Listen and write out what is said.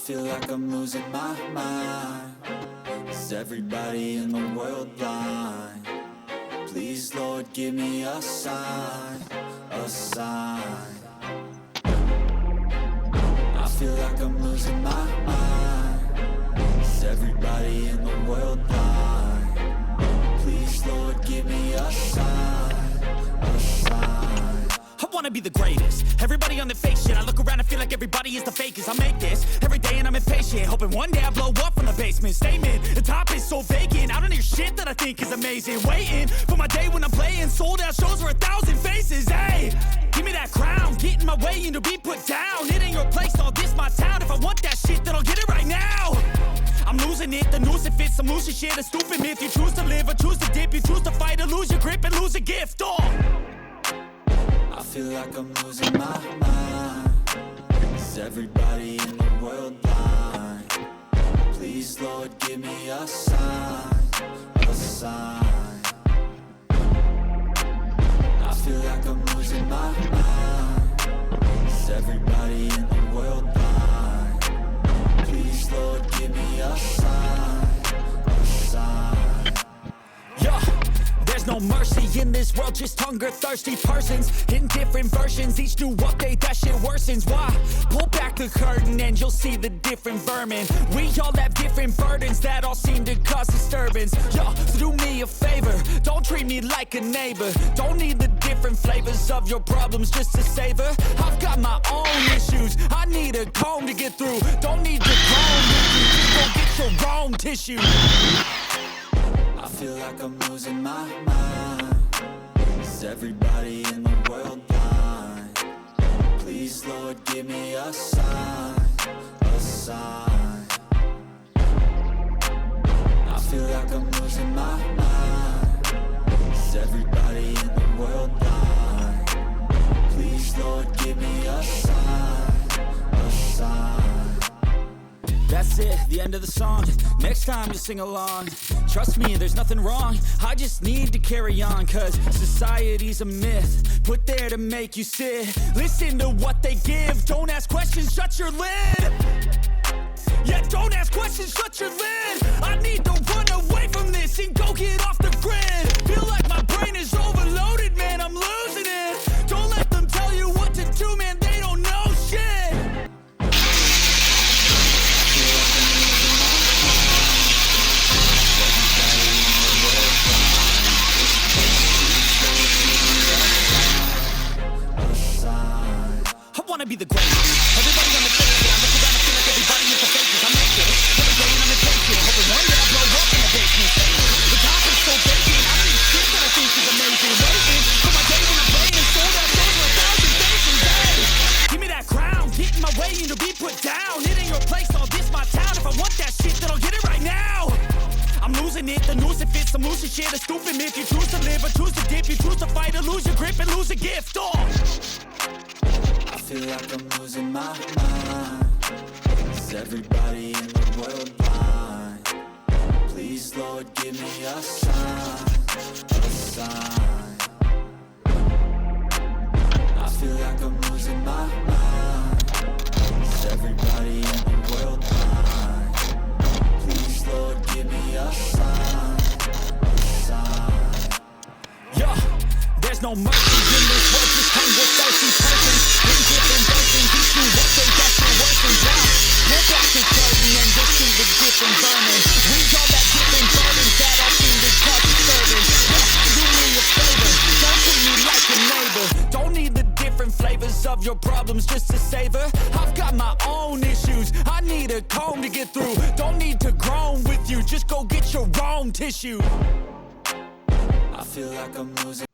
feel like I'm losing my mind. Is everybody in the world blind? Please, Lord, give me a sign, a sign. I feel like I'm losing my mind. Is everybody in the world blind? Please, Lord, give me a sign, a sign. I wanna be the greatest. Everybody on the fake shit. I look around and feel like everybody is the fakest. I make this every day and I'm impatient, hoping one day I blow up from the basement. Statement, the top is so vacant. I don't hear shit that I think is amazing. Waiting for my day when I'm playing sold out shows for 1,000 faces. Hey, give me that crown, get in my way and to be put down. It ain't your place, all this my town. If I want that shit, then I'll get it right now. I'm losing it, the noose it fits. I'm losing shit, a stupid myth. You choose to live or choose to dip. You choose to fight or lose your grip and lose a gift. I feel like I'm losing my mind. Is everybody in the world blind? Please, Lord, give me a sign, a sign. I feel like I'm losing my mind. Is everybody in the world blind? Please, Lord, give me a sign, a sign. Yeah. There's no mercy in this world, just hunger-thirsty persons in different versions. Each new update, that shit worsens. Why? Pull back the curtain and you'll see the different vermin. We all have different burdens that all seem to cause disturbance. Yo, so do me a favor, don't treat me like a neighbor. Don't need the different flavors of your problems just to savor. I've got my own issues, I need a comb to get through. Don't need to comb with you, just go get your own tissue. I feel like I'm losing my mind. Is everybody in the world blind? Please, Lord, give me a sign, a sign. I feel like I'm losing my mind. Is everybody in the world blind? Please, Lord, give me a sign, a sign. That's it, the end of the song. Next time you sing along. Trust me, there's nothing wrong. I just need to carry on, cause society's a myth put there to make you sit. Listen to what they give. Don't ask questions, shut your lid. Yeah, don't ask questions, shut your lid. I need to run away from this and go get off the grid. Feel like my brain is overloaded, man, I'm losing it. Don't let them tell you what to do, man, they don't know shit. I wanna be the greatest. Everybody on the fake shit. I look around and feel like everybody is the fakest. I make this every day and I'm impatient, hoping one day I blow up in the basement. The top is so vacant. I don't need shit that I think is amazing. Waiting for my day when I'm playing sold out shows for 1,000 faces. Hey, give me that crown, get in my way and to be put down. It ain't your place, all this my town. If I want that shit, then I'll get it right now. I'm losing it, the noose it fits. I'm losing shit, a stupid myth. You choose to live or choose to dip. You choose to fight or lose your grip and lose a gift. I feel like I'm losing my mind. Is everybody in the world blind? Please, Lord, give me a sign, a sign. I feel like I'm losing my mind. Is everybody in the world blind? Please, Lord, give me a sign, a sign. Yeah, there's no mercy in this world, just hunger-thirsty persons in different versions. Each new update, that shit worsens. Why? Pull back the curtain and you'll see the different vermin. We all have different burdens that all seem to cause disturbance. Yeah, do me a favor, don't treat me like a neighbor. Don't need the different flavors of your problems just to savor. I've got my own issues, I need a comb to get through. Don't need to groan with you, just go get your own tissue. I feel like I'm losing.